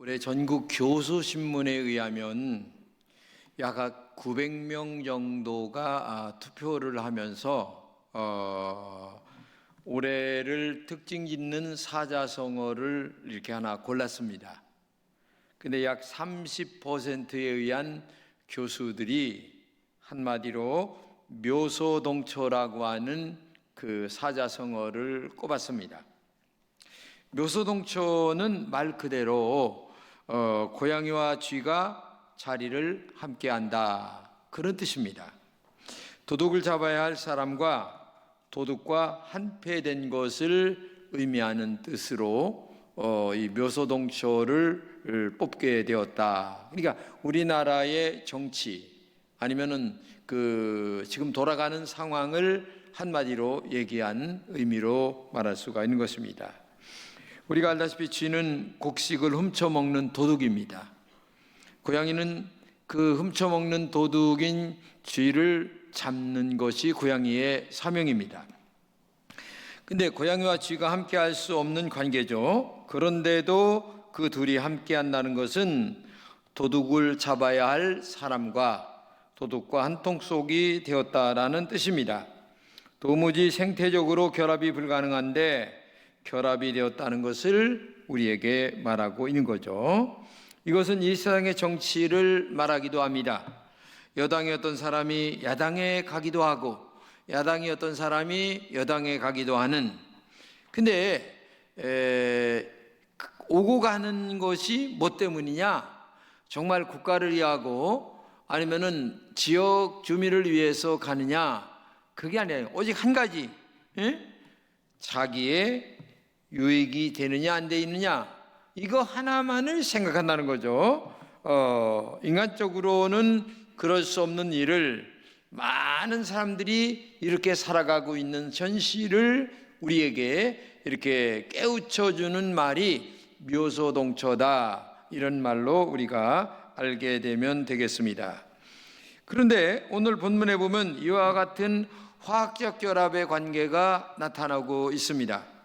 올해 전국 교수신문에 의하면 약 900명 정도가 투표를 하면서 올해를 특징 짓는 사자성어를 이렇게 하나 골랐습니다. 근데 약 30%에 의한 교수들이 한마디로 묘소동초라고 하는 그 사자성어를 꼽았습니다. 묘소동초는 말 그대로 고양이와 쥐가 자리를 함께한다, 그런 뜻입니다. 도둑을 잡아야 할 사람과 도둑과 한패된 것을 의미하는 뜻으로 이 묘소동초를 뽑게 되었다. 그러니까 우리나라의 정치 아니면은 그 지금 돌아가는 상황을 한마디로 얘기한 의미로 말할 수가 있는 것입니다. 우리가 알다시피 쥐는 곡식을 훔쳐먹는 도둑입니다. 고양이는 그 훔쳐먹는 도둑인 쥐를 잡는 것이 고양이의 사명입니다. 근데 고양이와 쥐가 함께 할 수 없는 관계죠. 그런데도 그 둘이 함께 한다는 것은 도둑을 잡아야 할 사람과 도둑과 한 통속이 되었다라는 뜻입니다. 도무지 생태적으로 결합이 불가능한데 결합이 되었다는 것을 우리에게 말하고 있는 거죠. 이것은 이 세상의 정치를 말하기도 합니다. 여당의 어떤 사람이 야당에 가기도 하고 야당의 어떤 사람이 여당에 가기도 하는, 근데 오고 가는 것이 뭐 때문이냐? 정말 국가를 위하고 아니면은 지역 주민을 위해서 가느냐? 그게 아니에요. 오직 한 가지, 자기의 유익이 되느냐 안 되느냐, 이거 하나만을 생각한다는 거죠. 인간적으로는 그럴 수 없는 일을 많은 사람들이 이렇게 살아가고 있는 현실을 우리에게 이렇게 깨우쳐주는 말이 묘소동초다, 이런 말로 우리가 알게 되면 되겠습니다. 그런데 오늘 본문에 보면 이와 같은 화학적 결합의 관계가 나타나고 있습니다.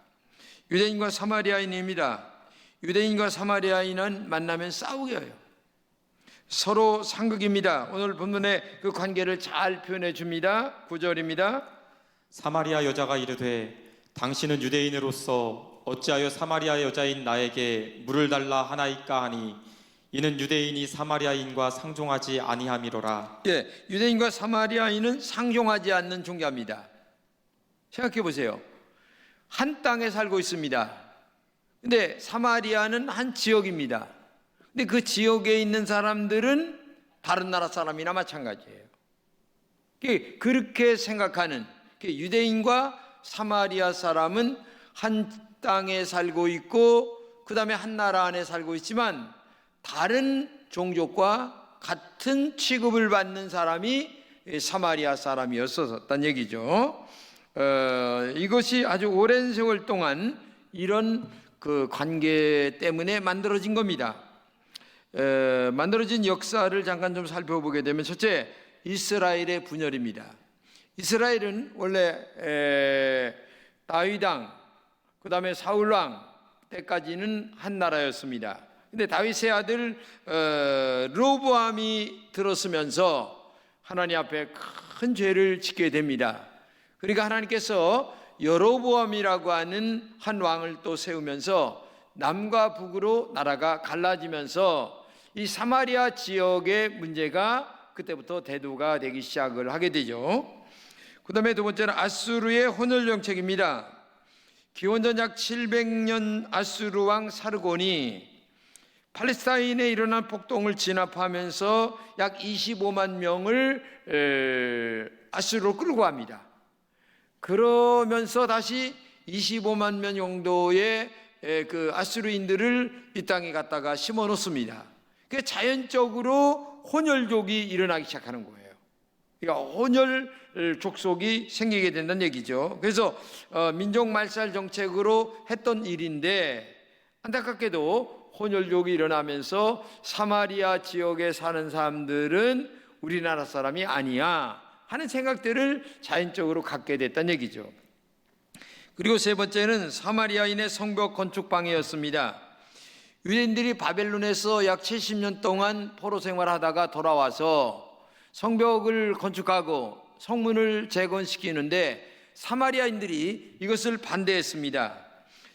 유대인과 사마리아인입니다. 유대인과 사마리아인은 만나면 싸우게 해요. 서로 상극입니다. 오늘 본문의 그 관계를 잘 표현해 줍니다. 9절입니다. 사마리아 여자가 이르되 당신은 유대인으로서 어찌하여 사마리아 여자인 나에게 물을 달라 하나이까 하니 이는 유대인이 사마리아인과 상종하지 아니함이로라. 유대인과 사마리아인은 상종하지 않는 종교입니다. 생각해 보세요. 한 땅에 살고 있습니다. 근데 사마리아는 한 지역입니다. 근데 그 지역에 있는 사람들은 다른 나라 사람이나 마찬가지예요. 그렇게 생각하는, 유대인과 사마리아 사람은 한 땅에 살고 있고 그 다음에 한 나라 안에 살고 있지만 다른 종족과 같은 취급을 받는 사람이 사마리아 사람이었었다는 얘기죠. 이것이 아주 오랜 세월 동안 이런 그 관계 때문에 만들어진 겁니다. 만들어진 역사를 잠깐 좀 살펴보게 되면, 첫째, 이스라엘의 분열입니다. 이스라엘은 원래 다윗왕, 그 다음에 사울왕 때까지는 한 나라였습니다. 근데 다윗의 아들 르호보암이 들어서면서 하나님 앞에 큰 죄를 짓게 됩니다. 그러니까 하나님께서 여로보암이라고 하는 한 왕을 또 세우면서 남과 북으로 나라가 갈라지면서 이 사마리아 지역의 문제가 그때부터 대두가 되기 시작을 하게 되죠. 그 다음에 두 번째는 아수르의 혼혈 정책입니다. 기원전 약 700년 아수르 왕 사르곤이 팔레스타인에 일어난 폭동을 진압하면서 약 25만 명을 아수르로 끌고 갑니다. 그러면서 다시 25만 명 정도의 그 아수르인들을 이 땅에 갖다가 심어 놓습니다. 그 자연적으로 혼혈족이 일어나기 시작하는 거예요. 그러니까 혼혈 족속이 생기게 된다는 얘기죠. 그래서 민족 말살 정책으로 했던 일인데 안타깝게도 혼혈족이 일어나면서 사마리아 지역에 사는 사람들은 우리나라 사람이 아니야 하는 생각들을 자연적으로 갖게 됐다는 얘기죠. 그리고 세 번째는 사마리아인의 성벽 건축 방해였습니다. 유대인들이 바벨론에서 약 70년 동안 포로 생활하다가 돌아와서 성벽을 건축하고 성문을 재건시키는데 사마리아인들이 이것을 반대했습니다.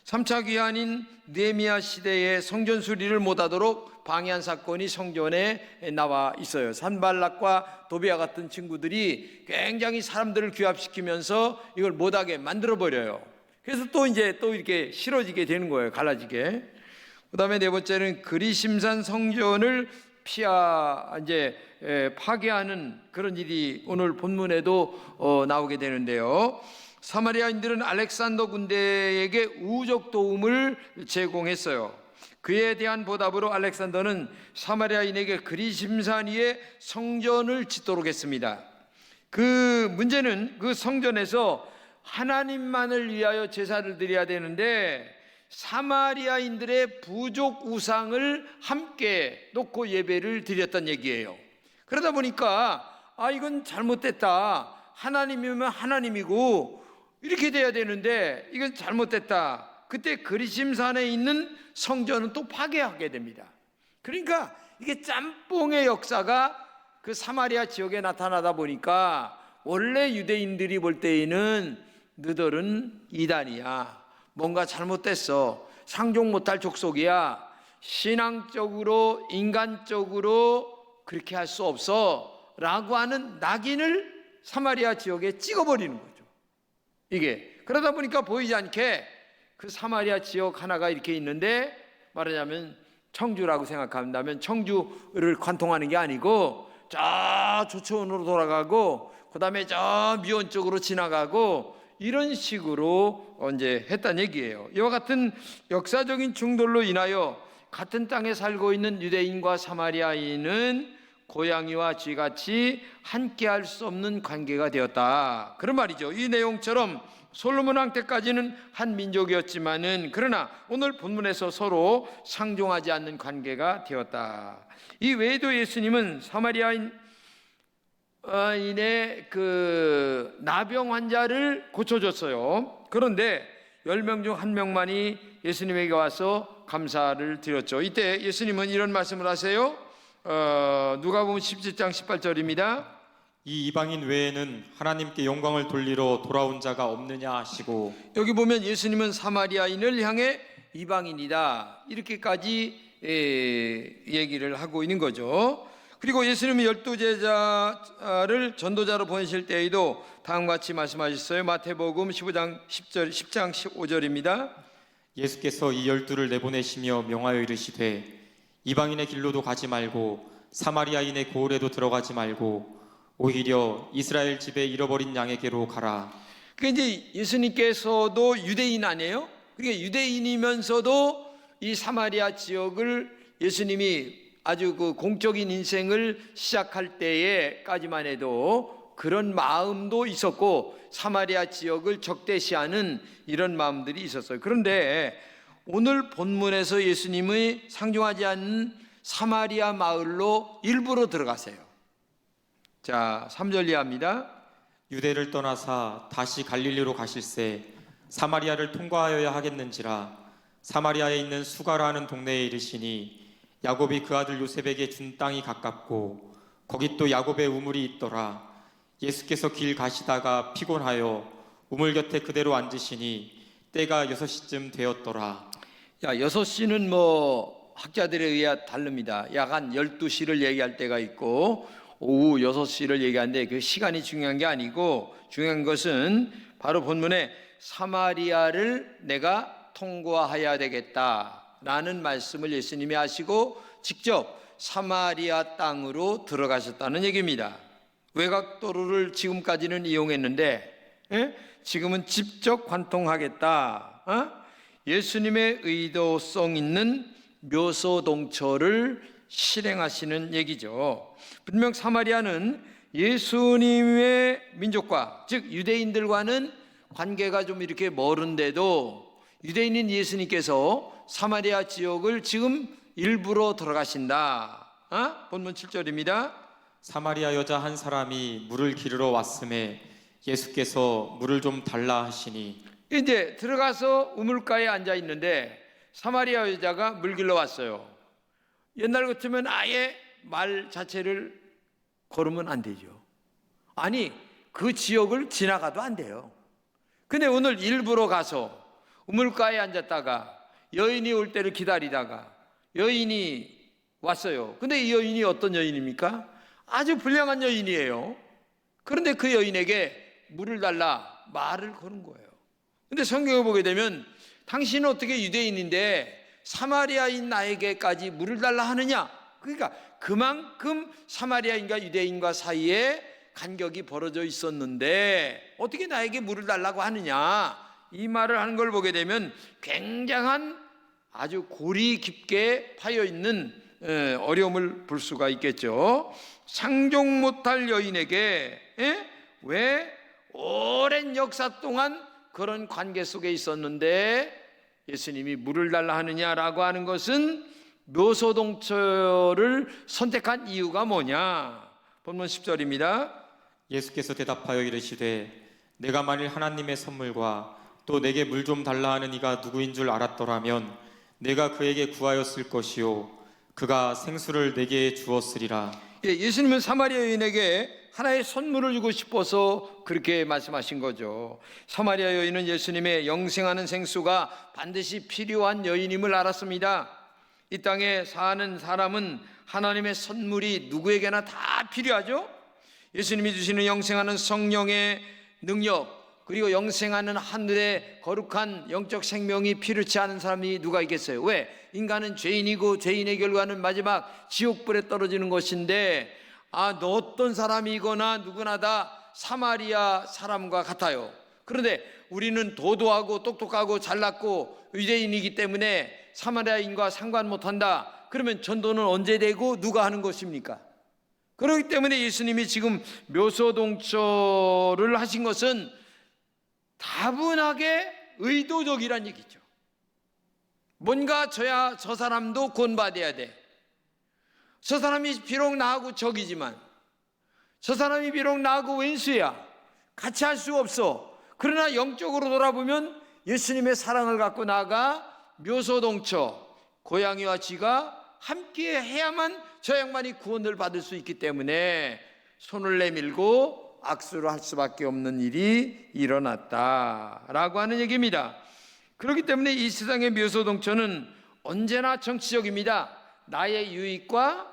3차 귀환인 느헤미야 시대에 성전 수리를 못하도록 방해한 사건이 성전에 나와 있어요. 산발락과 도비아 같은 친구들이 굉장히 사람들을 규합시키면서 이걸 못하게 만들어 버려요. 그래서 또 이렇게 싫어지게 되는 거예요. 갈라지게. 그다음에 네 번째는 그리심산 성전을 파괴하는 그런 일이 오늘 본문에도 나오게 되는데요. 사마리아인들은 알렉산더 군대에게 우호적 도움을 제공했어요. 그에 대한 보답으로 알렉산더는 사마리아인에게 그리심산 위에 성전을 짓도록 했습니다. 그 문제는 그 성전에서 하나님만을 위하여 제사를 드려야 되는데 사마리아인들의 부족 우상을 함께 놓고 예배를 드렸단 얘기예요. 그러다 보니까 이건 잘못됐다. 하나님이면 하나님이고 이렇게 돼야 되는데 이건 잘못됐다. 그때 그리심산에 있는 성전은 또 파괴하게 됩니다. 그러니까 이게 짬뽕의 역사가 그 사마리아 지역에 나타나다 보니까 원래 유대인들이 볼 때에는 너들은 이단이야. 뭔가 잘못됐어. 상종 못할 족속이야. 신앙적으로 인간적으로 그렇게 할 수 없어 라고 하는 낙인을 사마리아 지역에 찍어버리는 거죠. 이게 그러다 보니까 보이지 않게 그 사마리아 지역 하나가 이렇게 있는데 말하자면 청주라고 생각한다면 청주를 관통하는 게 아니고 저 조초원으로 돌아가고 그 다음에 저 미원 쪽으로 지나가고 이런 식으로 했단 얘기예요. 이와 같은 역사적인 충돌로 인하여 같은 땅에 살고 있는 유대인과 사마리아인은 고양이와 쥐같이 함께할 수 없는 관계가 되었다. 그런 말이죠. 이 내용처럼 솔로몬 왕 때까지는 한 민족이었지만은 그러나 오늘 본문에서 서로 상종하지 않는 관계가 되었다. 이 외에도 예수님은 사마리아인의 그 나병 환자를 고쳐줬어요. 그런데 10명 중 1명만이 예수님에게 와서 감사를 드렸죠. 이때 예수님은 이런 말씀을 하세요. 누가복음 17장 18절입니다. 이 이방인 외에는 하나님께 영광을 돌리러 돌아온 자가 없느냐 하시고, 여기 보면 예수님은 사마리아인을 향해 이방인이다 이렇게까지 얘기를 하고 있는 거죠. 그리고 예수님은 12제자를 전도자로 보내실 때에도 다음과 같이 말씀하셨어요. 마태복음 10장 15절입니다. 예수께서 이 12를 내보내시며 명하여 이르시되 이방인의 길로도 가지 말고 사마리아인의 고을에도 들어가지 말고 오히려 이스라엘 집에 잃어버린 양에게로 가라. 그러니까 이제 예수님께서도 유대인 아니에요? 그러니까 유대인이면서도 이 사마리아 지역을 예수님이 아주 그 공적인 인생을 시작할 때에까지만 해도 그런 마음도 있었고 사마리아 지역을 적대시하는 이런 마음들이 있었어요. 그런데 오늘 본문에서 예수님이 상종하지 않는 사마리아 마을로 일부러 들어가세요. 자, 3절 이하입니다. 유대를 떠나사 다시 갈릴리로 가실새 사마리아를 통과하여야 하겠는지라. 사마리아에 있는 수가라 하는 동네에 이르시니 야곱이 그 아들 요셉에게 준 땅이 가깝고 거기 또 야곱의 우물이 있더라. 예수께서 길 가시다가 피곤하여 우물 곁에 그대로 앉으시니 때가 6시쯤 되었더라. 6시는 뭐 학자들에 의해 다릅니다. 약 한 12시를 얘기할 때가 있고 오후 6시를 얘기하는데 그 시간이 중요한 게 아니고 중요한 것은 바로 본문에 사마리아를 내가 통과해야 되겠다라는 말씀을 예수님이 하시고 직접 사마리아 땅으로 들어가셨다는 얘기입니다. 외곽도로를 지금까지는 이용했는데 지금은 직접 관통하겠다. 예수님의 의도성 있는 묘소동처를 실행하시는 얘기죠. 분명 사마리아는 예수님의 민족과 즉 유대인들과는 관계가 좀 이렇게 멀은데도 유대인인 예수님께서 사마리아 지역을 지금 일부러 들어가신다. 본문 7절입니다. 사마리아 여자 한 사람이 물을 기르러 왔음에 예수께서 물을 좀 달라 하시니. 이제 들어가서 우물가에 앉아 있는데 사마리아 여자가 물 길러 왔어요. 옛날 같으면 아예 말 자체를 걸으면 안 되죠. 아니, 그 지역을 지나가도 안 돼요. 근데 오늘 일부러 가서 우물가에 앉았다가 여인이 올 때를 기다리다가 여인이 왔어요. 근데 이 여인이 어떤 여인입니까? 아주 불량한 여인이에요. 그런데 그 여인에게 물을 달라 말을 거는 거예요. 근데 성경을 보게 되면 당신은 어떻게 유대인인데 사마리아인 나에게까지 물을 달라 하느냐? 그러니까 그만큼 사마리아인과 유대인과 사이에 간격이 벌어져 있었는데 어떻게 나에게 물을 달라고 하느냐? 이 말을 하는 걸 보게 되면 굉장한 아주 골이 깊게 파여 있는 어려움을 볼 수가 있겠죠. 상종 못할 여인에게 왜 오랜 역사 동안 그런 관계 속에 있었는데 예수님이 물을 달라 하느냐라고 하는 것은 묘소동처를 선택한 이유가 뭐냐? 본문 10절입니다. 예수께서 대답하여 이르시되 내가 만일 하나님의 선물과 또 내게 물 좀 달라 하는 이가 누구인 줄 알았더라면 내가 그에게 구하였을 것이요 그가 생수를 내게 주었으리라. 예수님은 사마리아 여인에게 하나의 선물을 주고 싶어서 그렇게 말씀하신 거죠. 사마리아 여인은 예수님의 영생하는 생수가 반드시 필요한 여인임을 알았습니다. 이 땅에 사는 사람은 하나님의 선물이 누구에게나 다 필요하죠. 예수님이 주시는 영생하는 성령의 능력, 그리고 영생하는 하늘의 거룩한 영적 생명이 필요치 않은 사람이 누가 있겠어요? 왜? 인간은 죄인이고 죄인의 결과는 마지막 지옥불에 떨어지는 것인데 어떤 사람이거나 누구나 다 사마리아 사람과 같아요. 그런데 우리는 도도하고 똑똑하고 잘났고 유대인이기 때문에 사마리아인과 상관 못한다. 그러면 전도는 언제 되고 누가 하는 것입니까? 그렇기 때문에 예수님이 지금 묘소동처를 하신 것은 다분하게 의도적이란 얘기죠. 뭔가 저 사람도 구원받아야 돼. 저 사람이 비록 나하고 적이지만, 저 사람이 비록 나하고 왼수야. 같이 할 수 없어. 그러나 영적으로 돌아보면 예수님의 사랑을 갖고 나아가 묘소동처, 고양이와 쥐가 함께 해야만 저 양반이 구원을 받을 수 있기 때문에 손을 내밀고 악수를 할 수밖에 없는 일이 일어났다라고 하는 얘기입니다. 그렇기 때문에 이 세상의 묘소동처는 언제나 정치적입니다. 나의 유익과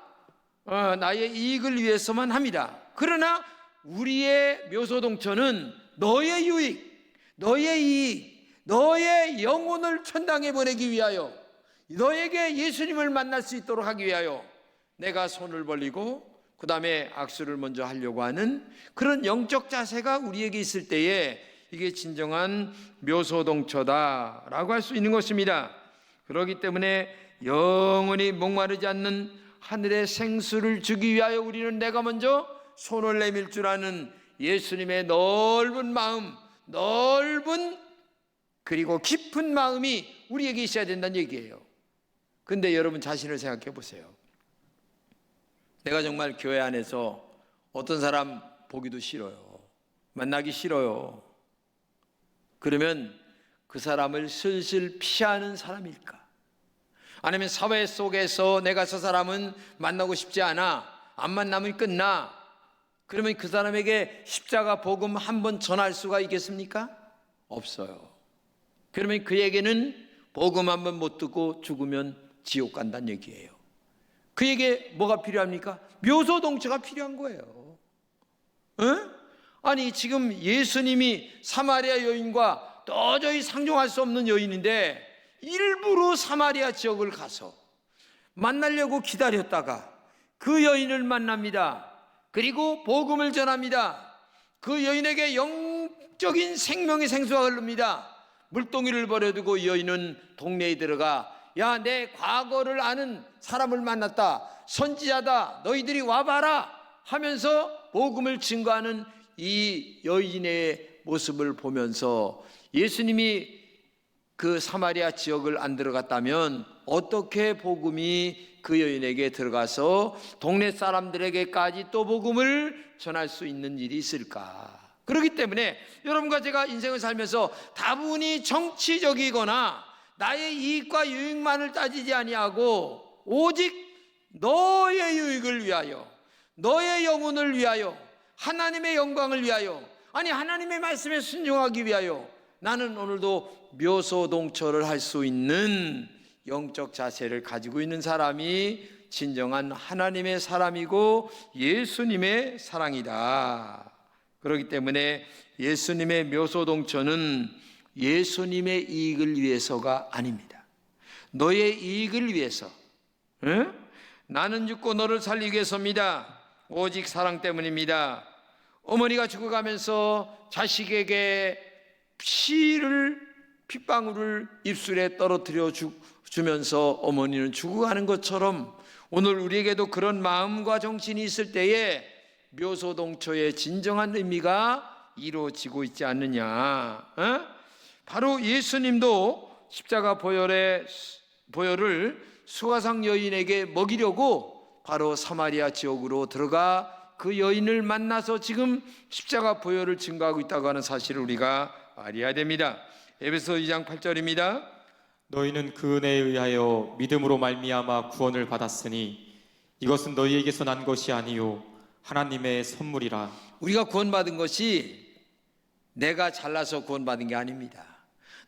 나의 이익을 위해서만 합니다. 그러나 우리의 묘소동처는 너의 유익, 너의 이익, 너의 영혼을 천당에 보내기 위하여, 너에게 예수님을 만날 수 있도록 하기 위하여 내가 손을 벌리고 그 다음에 악수를 먼저 하려고 하는 그런 영적 자세가 우리에게 있을 때에 이게 진정한 묘소동처다라고 할 수 있는 것입니다. 그렇기 때문에 영원히 목마르지 않는 하늘의 생수를 주기 위하여 우리는 내가 먼저 손을 내밀 줄 아는 예수님의 넓은 마음, 넓은 그리고 깊은 마음이 우리에게 있어야 된다는 얘기예요. 근데 여러분 자신을 생각해 보세요. 내가 정말 교회 안에서 어떤 사람 보기도 싫어요. 만나기 싫어요. 그러면 그 사람을 슬슬 피하는 사람일까? 아니면 사회 속에서 내가 저 사람은 만나고 싶지 않아, 안 만나면 끝나, 그러면 그 사람에게 십자가 복음 한 번 전할 수가 있겠습니까? 없어요. 그러면 그에게는 복음 한 번 못 듣고 죽으면 지옥 간다는 얘기예요. 그에게 뭐가 필요합니까? 묘소동처가 필요한 거예요. 아니 지금 예수님이 사마리아 여인과 도저히 상종할 수 없는 여인인데 일부러 사마리아 지역을 가서 만나려고 기다렸다가 그 여인을 만납니다. 그리고 복음을 전합니다. 그 여인에게 영적인 생명의 생수가 흐릅니다. 물동이를 버려두고 여인은 동네에 들어가 야, 내 과거를 아는 사람을 만났다. 선지자다. 너희들이 와봐라 하면서 복음을 증거하는 이 여인의 모습을 보면서 예수님이 그 사마리아 지역을 안 들어갔다면 어떻게 복음이 그 여인에게 들어가서 동네 사람들에게까지 또 복음을 전할 수 있는 일이 있을까? 그렇기 때문에 여러분과 제가 인생을 살면서 다분히 정치적이거나 나의 이익과 유익만을 따지지 아니하고 오직 너의 유익을 위하여, 너의 영혼을 위하여, 하나님의 영광을 위하여, 아니 하나님의 말씀에 순종하기 위하여 나는 오늘도 묘소동초를 할 수 있는 영적 자세를 가지고 있는 사람이 진정한 하나님의 사람이고 예수님의 사랑이다. 그렇기 때문에 예수님의 묘소동초는 예수님의 이익을 위해서가 아닙니다. 너의 이익을 위해서, 응? 나는 죽고 너를 살리기 위해서입니다. 오직 사랑 때문입니다. 어머니가 죽어가면서 자식에게 핏방울을 입술에 떨어뜨려 주면서 어머니는 죽어가는 것처럼 오늘 우리에게도 그런 마음과 정신이 있을 때에 묘소동초의 진정한 의미가 이루어지고 있지 않느냐. 바로 예수님도 십자가 보혈을 수가상 여인에게 먹이려고 바로 사마리아 지역으로 들어가 그 여인을 만나서 지금 십자가 보혈을 증거하고 있다고 하는 사실을 우리가 알아야 됩니다. 에베소 2장 8절입니다. 너희는 그 은혜에 의하여 믿음으로 말미암아 구원을 받았으니 이것은 너희에게서 난 것이 아니요 하나님의 선물이라. 우리가 구원받은 것이 내가 잘나서 구원받은 게 아닙니다.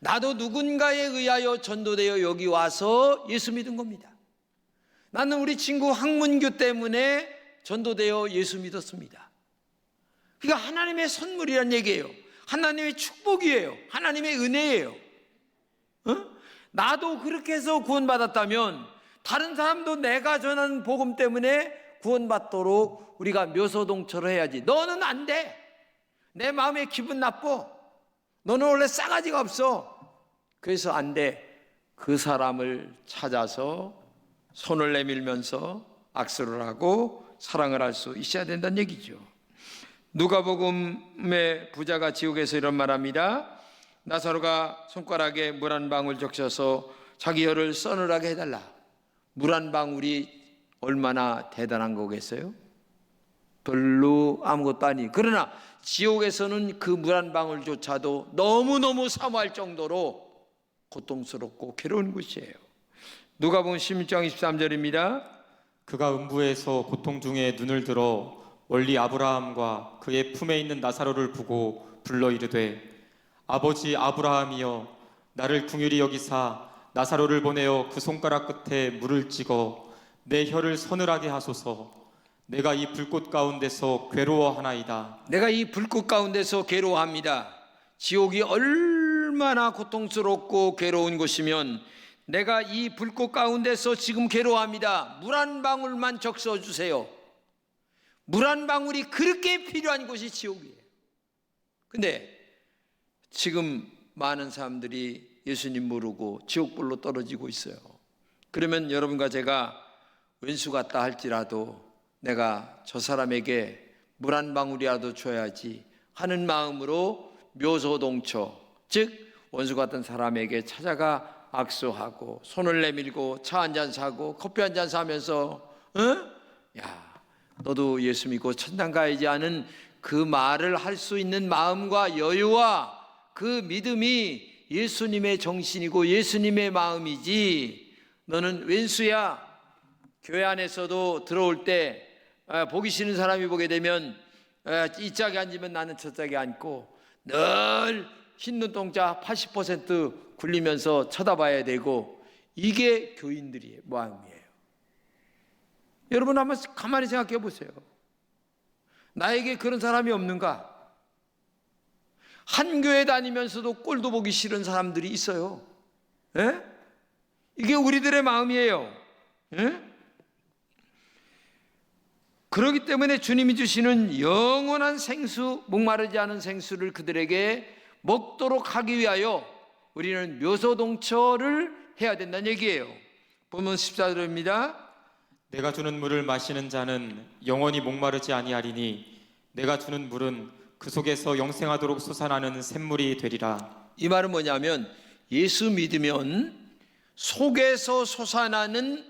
나도 누군가에 의하여 전도되어 여기 와서 예수 믿은 겁니다. 나는 우리 친구 황문규 때문에 전도되어 예수 믿었습니다. 그러니까 하나님의 선물이란 얘기예요. 하나님의 축복이에요. 하나님의 은혜예요. 나도 그렇게 해서 구원받았다면 다른 사람도 내가 전하는 복음 때문에 구원받도록 우리가 묘소동초를 해야지. 너는 안 돼. 내 마음에 기분 나빠. 너는 원래 싸가지가 없어. 그래서 안 돼. 그 사람을 찾아서 손을 내밀면서 악수를 하고 사랑을 할 수 있어야 된다는 얘기죠. 누가복음의 부자가 지옥에서 이런 말합니다. 나사로가 손가락에 물 한 방울 적셔서 자기 혀를 서늘하게 해달라. 물 한 방울이 얼마나 대단한 거겠어요? 별로 아무것도 아니. 그러나 지옥에서는 그 물 한 방울조차도 너무너무 사모할 정도로 고통스럽고 괴로운 곳이에요. 누가복음 16장 23절입니다. 그가 음부에서 고통 중에 눈을 들어 멀리 아브라함과 그의 품에 있는 나사로를 보고 불러 이르되 아버지 아브라함이여 나를 긍휼히 여기사 나사로를 보내어 그 손가락 끝에 물을 찍어 내 혀를 서늘하게 하소서. 내가 이 불꽃 가운데서 괴로워하나이다. 내가 이 불꽃 가운데서 괴로워합니다. 지옥이 얼마나 고통스럽고 괴로운 곳이면 내가 이 불꽃 가운데서 지금 괴로워합니다. 물 한 방울만 적셔 주세요. 물 한 방울이 그렇게 필요한 곳이 지옥이에요. 근데 지금 많은 사람들이 예수님 모르고 지옥불로 떨어지고 있어요. 그러면 여러분과 제가 왼수 같다 할지라도 내가 저 사람에게 물 한 방울이라도 줘야지 하는 마음으로 묘소동초, 즉 원수 같은 사람에게 찾아가 악수하고 손을 내밀고 차 한 잔 사고 커피 한 잔 사면서 야 너도 예수 믿고 천당 가야지 하는 그 말을 할 수 있는 마음과 여유와 그 믿음이 예수님의 정신이고 예수님의 마음이지. 너는 왼수야. 교회 안에서도 들어올 때 보기 싫은 사람이 보게 되면 이 짝에 앉으면 나는 저 짝에 앉고 늘 흰 눈동자 80% 굴리면서 쳐다봐야 되고, 이게 교인들의 마음이에요. 여러분 한번 가만히 생각해 보세요. 나에게 그런 사람이 없는가? 한 교회 다니면서도 꼴도 보기 싫은 사람들이 있어요. 에? 이게 우리들의 마음이에요. 에? 그렇기 때문에 주님이 주시는 영원한 생수, 목마르지 않은 생수를 그들에게 먹도록 하기 위하여 우리는 묘소동초를 해야 된다는 얘기예요. 보면 14절입니다. 내가 주는 물을 마시는 자는 영원히 목마르지 아니하리니 내가 주는 물은 그 속에서 영생하도록 솟아나는 샘물이 되리라. 이 말은 뭐냐면 예수 믿으면 속에서 솟아나는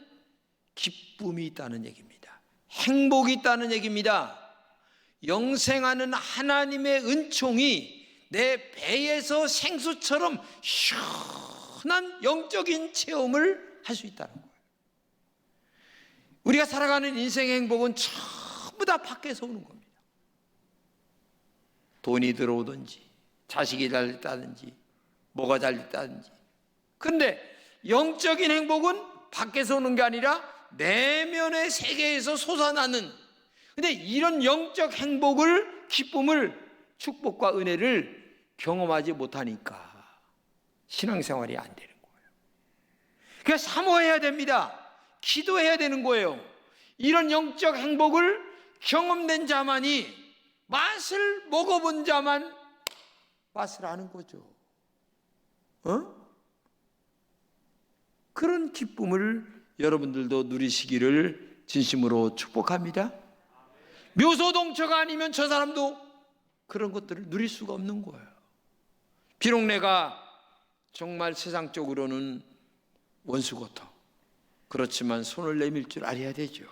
기쁨이 있다는 얘기입니다. 행복이 있다는 얘기입니다. 영생하는 하나님의 은총이 내 배에서 생수처럼 엄청난 영적인 체험을 할 수 있다는 거예요. 우리가 살아가는 인생의 행복은 전부 다 밖에서 오는 겁니다. 돈이 들어오든지 자식이 잘 됐다든지 뭐가 잘 됐다든지. 그런데 영적인 행복은 밖에서 오는 게 아니라 내면의 세계에서 솟아나는, 근데 이런 영적 행복을, 기쁨을, 축복과 은혜를 경험하지 못하니까 신앙생활이 안 되는 거예요. 그러니까 사모해야 됩니다. 기도해야 되는 거예요. 이런 영적 행복을 경험된 자만이, 맛을 먹어본 자만 맛을 아는 거죠. 그런 기쁨을 여러분들도 누리시기를 진심으로 축복합니다. 묘소동처가 아니면 저 사람도 그런 것들을 누릴 수가 없는 거예요. 비록 내가 정말 세상적으로는 원수고터, 그렇지만 손을 내밀 줄 알아야 되죠.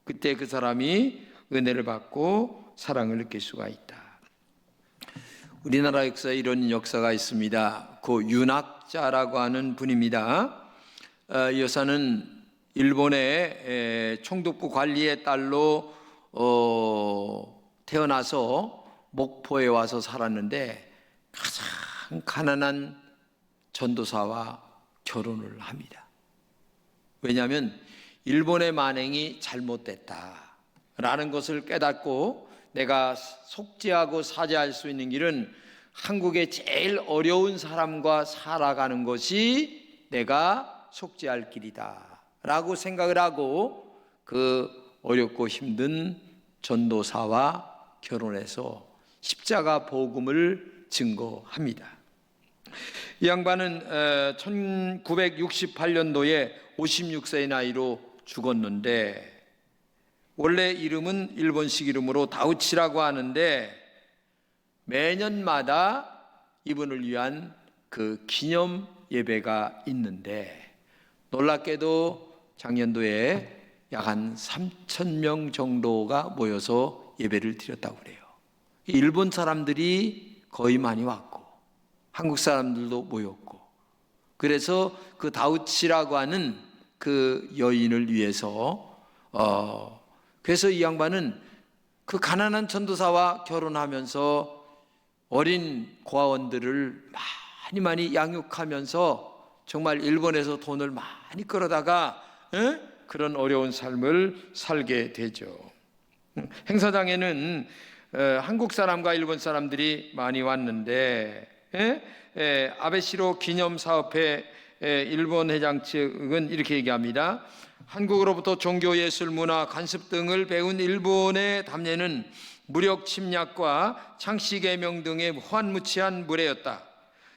그때 그 사람이 은혜를 받고 사랑을 느낄 수가 있다. 우리나라 역사에 이런 역사가 있습니다. 고 윤학자라고 하는 분입니다. 이 여사는 일본의 총독부 관리의 딸로 태어나서 목포에 와서 살았는데 가장 가난한 전도사와 결혼을 합니다. 왜냐하면 일본의 만행이 잘못됐다라는 것을 깨닫고 내가 속죄하고 사죄할 수 있는 길은 한국의 제일 어려운 사람과 살아가는 것이 내가 속죄할 길이다 라고 생각을 하고 그 어렵고 힘든 전도사와 결혼해서 십자가 복음을 증거합니다. 이 양반은 1968년도에 56세의 나이로 죽었는데, 원래 이름은 일본식 이름으로 다우치라고 하는데 매년마다 이분을 위한 그 기념 예배가 있는데, 놀랍게도 작년도에 약 한 3,000명 정도가 모여서 예배를 드렸다고 그래요. 일본 사람들이 거의 많이 왔고 한국 사람들도 모였고, 그래서 그 다우치라고 하는 그 여인을 위해서 그래서 이 양반은 그 가난한 전도사와 결혼하면서 어린 고아원들을 많이 양육하면서 정말 일본에서 돈을 많이 끌어다가 그런 어려운 삶을 살게 되죠. 행사장에는 한국 사람과 일본 사람들이 많이 왔는데 아베시로 기념사업회 일본 회장 측은 이렇게 얘기합니다. 한국으로부터 종교, 예술, 문화, 관습 등을 배운 일본의 담례는 무력 침략과 창씨개명 등의 무한무치한 무례였다.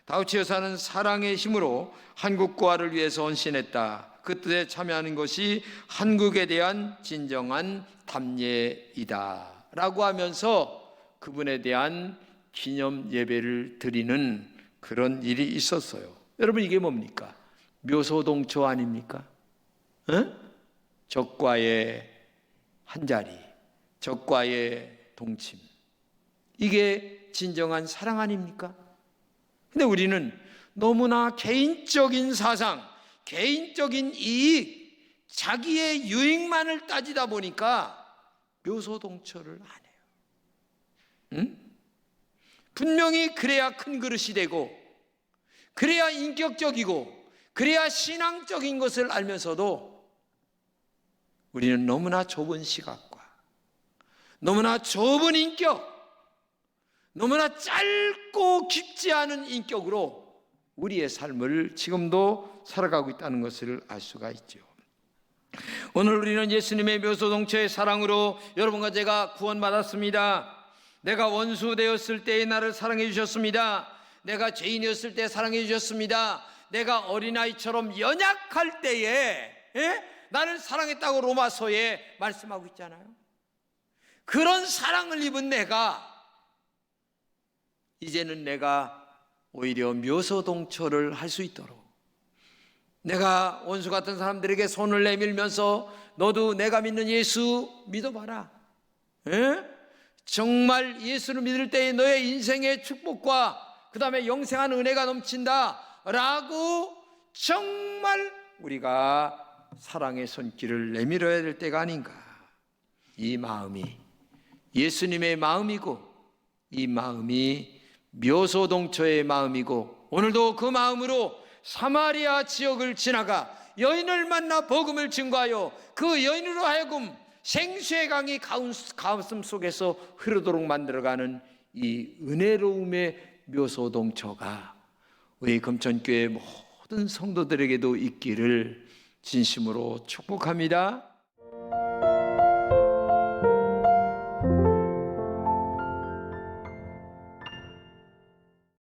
다우치 여사는 사랑의 힘으로 한국 고아를 위해서 헌신했다. 그 뜻에 참여하는 것이 한국에 대한 진정한 담례이다 라고 하면서 그분에 대한 기념 예배를 드리는 그런 일이 있었어요. 여러분, 이게 뭡니까? 묘소동초 아닙니까? 적과의 한자리, 적과의 동침, 이게 진정한 사랑 아닙니까? 근데 우리는 너무나 개인적인 사상, 개인적인 이익, 자기의 유익만을 따지다 보니까 묘소동초를 안 해요. 분명히 그래야 큰 그릇이 되고, 그래야 인격적이고, 그래야 신앙적인 것을 알면서도 우리는 너무나 좁은 시각과 너무나 좁은 인격, 너무나 짧고 깊지 않은 인격으로 우리의 삶을 지금도 살아가고 있다는 것을 알 수가 있죠. 오늘 우리는 예수님의 묘소동초의 사랑으로 여러분과 제가 구원받았습니다. 내가 원수 되었을 때에 나를 사랑해 주셨습니다. 내가 죄인이었을 때 사랑해 주셨습니다. 내가 어린아이처럼 연약할 때에 나를 사랑했다고 로마서에 말씀하고 있잖아요. 그런 사랑을 입은 내가 이제는 내가 오히려 묘소동초를 할 수 있도록, 내가 원수 같은 사람들에게 손을 내밀면서 너도 내가 믿는 예수 믿어봐라, 정말 예수를 믿을 때에 너의 인생의 축복과 그 다음에 영생한 은혜가 넘친다 라고 정말 우리가 사랑의 손길을 내밀어야 될 때가 아닌가. 이 마음이 예수님의 마음이고 이 마음이 묘소동초의 마음이고 오늘도 그 마음으로 사마리아 지역을 지나가 여인을 만나 복음을 증거하여 그 여인으로 하여금 생수의 강이 가슴 속에서 흐르도록 만들어가는 이 은혜로움의 묘소동초가 우리 금천교회 모든 성도들에게도 있기를 진심으로 축복합니다.